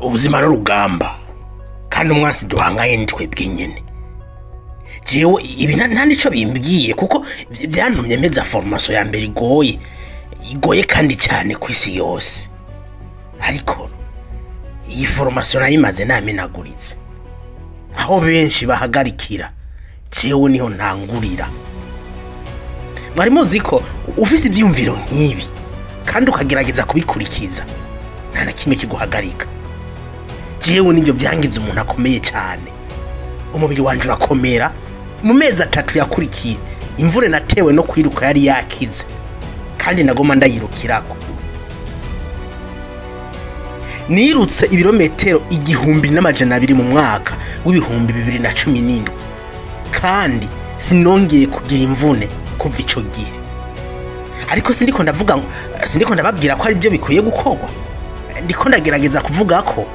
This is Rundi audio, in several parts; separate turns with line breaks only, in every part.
ubuzima n'urugamba kandi umwansi duhangaye nitwebwe nyene jewe ibi nta nico bimbwiye kuko byantumye meza formation ya mbere igoye kandi cyane kwisi yose ariko iyi formation nayimaze namenaguritse aho benshi bahagarikira jewe niho ntangurira mwari muzi ko ufise ivyumviro nk'ibi kandi ukagerageza kubikurikiza nta na kimwe kiguhagarika jewe nibyo byangize umuntu akomeye cyane umubiri wanje urakomera mu mezi 3 yakurikiye imvure natewe no kwiruka yari yakize kandi nagoma ndayirukirako nirutse ibirometero 1200 mu mwaka w'ibihumbi 2017 kandi sinongeye kugira imvune kuva ico gihe ariko sindiko ndababwira ko ari byo bikwiye gukorwa ndiko ndagerageza kuvuga ko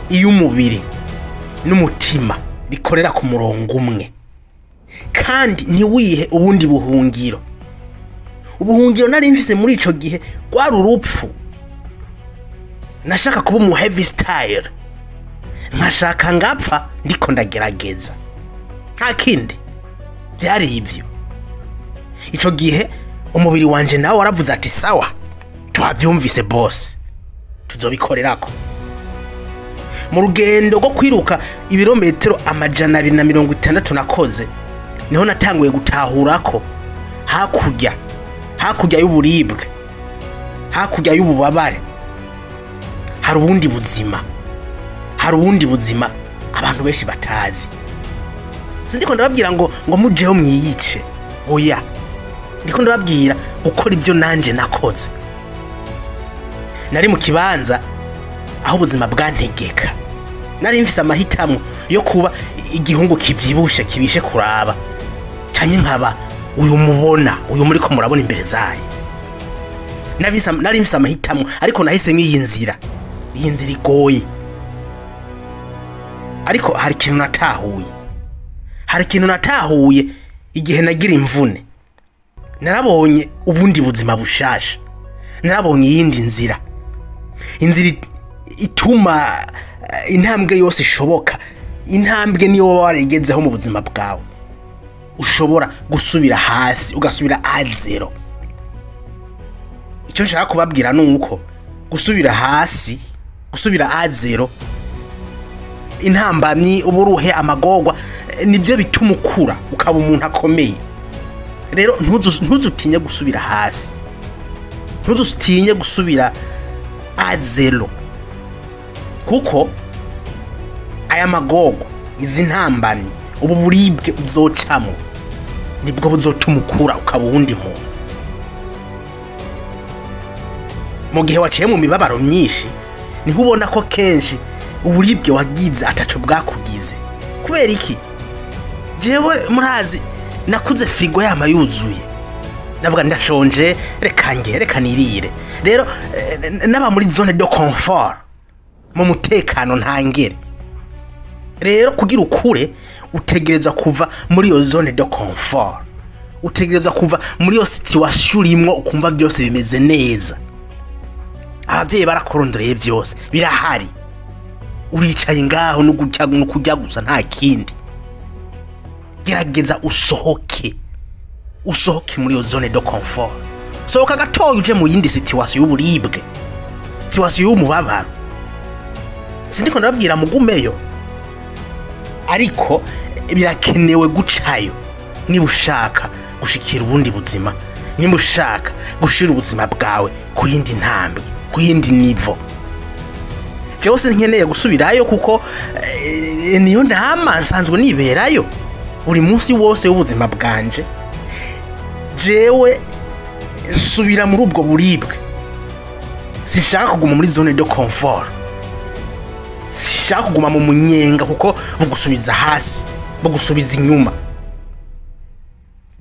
iyo umubiri n'umutima bikorera ku murongo umwe kandi ntiwihe ubundi buhungiro nari mfise muri ico gihe kwari urupfu nashaka kuba umu heavy style nkashaka ngapfa ndiko ndagerageza nta kindi byari ivyo ico gihe umubiri wanje nawe waravuze ati sawa tuhavyumvise boss tuzobikorerako mu rugendo rwo kwiruka ibirometero 260 nakoze niho natanguye gutahurako hakurya y'uburibwe hakurya y'ububabare hari ubundi buzima abantu benshi batazi sindiko ndababwira ngo mujeho mwiyice oya ndiko ndababwira gukora ibyo nanje nakoze nari mu kibanza aho ubuzima bwantegeka nari mfise amahitamo yo kuba igihungu kivyibushe kibishe kuraba cyanye nkaba uyu muri ko murabona imbere zayo nari mfise amahitamo ariko nahise nk'iyi nzira igoye ariko hari ikintu natahuye igihe nagira imvune narabonye ubundi buzima bushasha narabonye iyindi nzira ituma intambwe yose ishoboka intambwe niyo waregezeho mu buzima bwawe ushobora gusubira hasi ugasubira A0 icyo nshaka kubabwira nuko gusubira hasi gusubira A0 intambamyi uburuhe amagorwa nibyo bituma ukura ukaba umuntu akomeye rero ntuzutinye gusubira hasi ntuzutinye gusubira A0 kuko aya magorwa izi ntambamyi ubu buribwe uzocamo nibwo buzotuma ukura ukaba uwundi muntu mu gihe waciye mu mibabaro myinshi niho ubona ko kenshi uburibwe wagize ataco bwakugize kubera iki jewe murazi nakuze frigo yama yuzuye ndavuga ndashonje reka nirire rero naba muri zone de confort mu mutekano ntangere rero kugira ukure utegereza kuva muri iyo zone de confort utegereza kuva muri iyo situation urimo ukumva byose bimeze neza abavyeyi barakorondoreye byose birahari uricaye ngaho no kujya gusa nta kindi gerageza usohoke muri iyo zone de confort sohoka gatoya uje mu yindi situation y'uburibwe situation y'umubabaro sindiko ndababwira mugumeyo ariko birakenewe gucayo niba ushaka gushikira ubundi buzima niba ushaka gushira ubuzima bwawe ku yindi ntambwe ku yindi nivo jewe sinkeneye gusubirayo kuko niyo ntama nsanzwe niberayo buri munsi wose w'ubuzima bwanje jewe nsubira muri ubwo buribwe sinshaka kuguma muri zone de confort sinshaka kuguma mu munyenga kuko bugusubiza hasi bugusubiza inyuma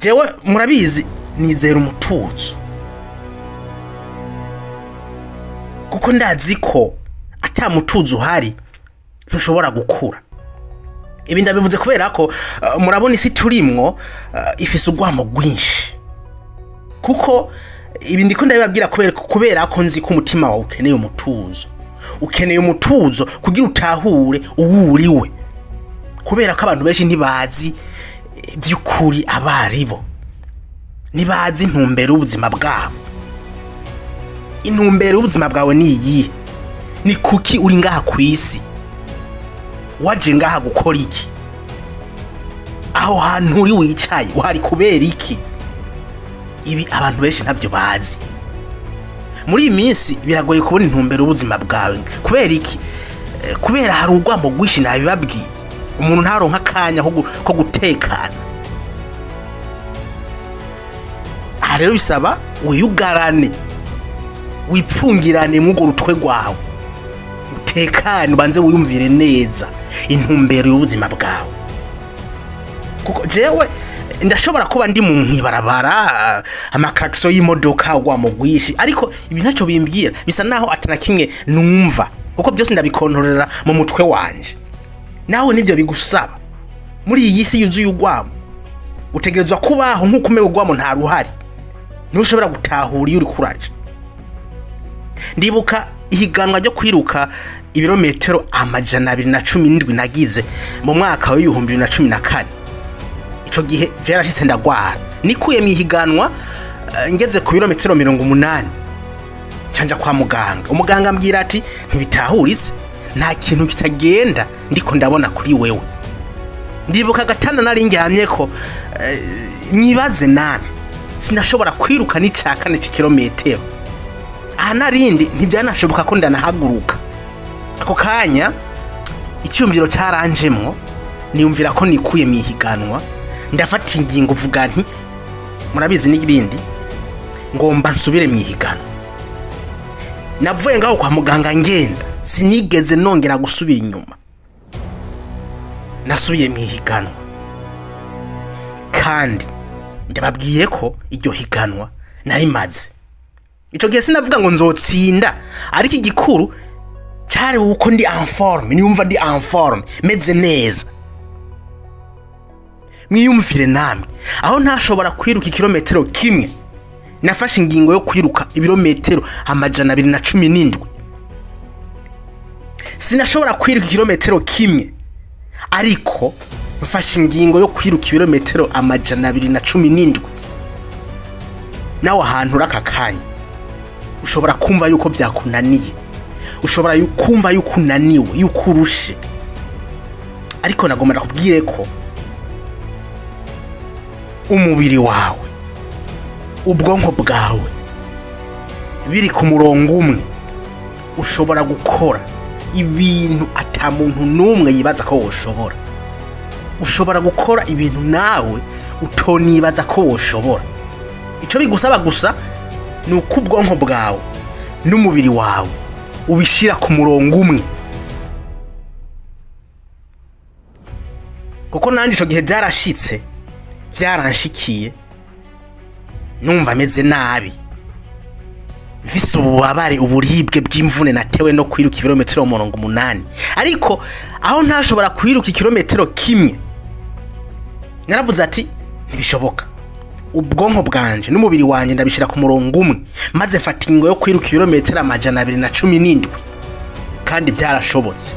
jewe murabizi nizera umutuzo kuko ndazi ko ata mutuzo uhari ntushobora gukura ibi ndabivuze kubera ko murabona isi turimwo ifise urwamo rwinshi kuko ibi ndiko ndabibabwira kubera ko nzi ko umutima wawe ukeneye umutuzo ukeneye umutuzo kugira utahure uwuriwe, kubera ko abantu benshi ntibazi by'ukuri abaribo, ntibazi intumbero y'ubuzima bwabo. Intumbero y'ubuzima bwawe ni iyi: ni kuki uri ngaha ku isi? Waje ngaha gukora iki? Aho hantu uri wicaye uhari kubera iki? Ibi abantu benshi ntavyo bazi. Muri iyi minsi biragoye kubona intumbero y'ubuzima bwawe. Kubera iki? Kubera hari urwamo rwinshi nabibabwiye, umuntu ntaronka akanya ko gutekana. Aha rero bisaba wiyugarane, wipfungirane mw'urwo rutwe rwawe, utekane, ubanze wiyumvire neza intumbero y'ubuzima bwawe. Kuko jewe ndashobora kuba ndi mu mwibarabara, amakrakso y'imodoka urwamo rwinshi, ariko ibi ntacyo bimbwira, bisa naho atana kimwe numva, kuko byose ndabikontorera mu mutwe wanje. Nawe nibyo bigusaba. Muri iyi si yuzuye urwamo, utegerezwa kubaho nk'uko umenya urwamo nta ruhari, ntushobora gutahura iyo uri kuraje. Ndibuka ihiganwa ryo kwiruka ibirometero 217 nagize mu mwaka wa 2014. Ico gihe vyarashitse ndagwara, nikuye mu ihiganwa ngeze ku birometero 80 canja kwa muganga. Umuganga ambwira ati ntibitahuritse, nta kintu kitagenda ndiko ndabona kuri wewe. Ndibuka gatana nari ngyamye ko nibaze nane sinashobora kwiruka n'icakane c'ikirometero. Aha narindi ntibyanashoboka ko ndanahaguruka. Ako kanya icyumviro cyaranjemwo, niyumvira ko nikuye mu ihiganwa, ndafata ingingo vuga nti murabizi n'ibindi, ngomba nsubire mu ihiganwa. Navuye ngaho kwa muganga ngenda, sinigeze nongera gusubira inyuma. Nasubiye mu ihiganwa, kandi ndababwiye ko iryo higanwa nari maze. Ico gihe sinavuga ngo nzotsinda, ariko igikuru cyari uko ndi en forme, niyumva ndi en forme, meze neza. Mwiyumvire namwe, aho ntashobora kwiruka ikirometero kimwe, nafashe ingingo yo kwiruka ibirometero 217. Sinashobora kwiruka ikirometero kimwe, ariko mfashe ingingo yo kwiruka ibirometero 217. Nawe ahantu urakakanya ushobora kumva yuko byakunaniye, ushobora kumva yuko unaniwe, yuko urushe, ariko nagomba kubwire ko umubiri wawe, ubwonko bwawe biri ku murongo umwe, ushobora gukora ibintu ata muntu numwe yibaza ko woshobora. Ushobora gukora ibintu nawe utonibaza ko woshobora. Ico bigusaba gusa nuko ubwonko bwawe n'umubiri wawe ubishira ku murongo umwe. Kuko nandi ico gihe byarashitse, byaranshikiye, numva meze nabi, mfise ububabare, uburibwe bw'imvune natewe no kwiruka ibirometero 80. Ariko aho ntashobora kwiruka ikirometero kimwe, naravuze ati ntibishoboka. Ubwonko bwanje n'umubiri wanje ndabishira ku murongo umwe, maze mfata ingingo yo kwiruka ibirometero 217, kandi byarashobotse.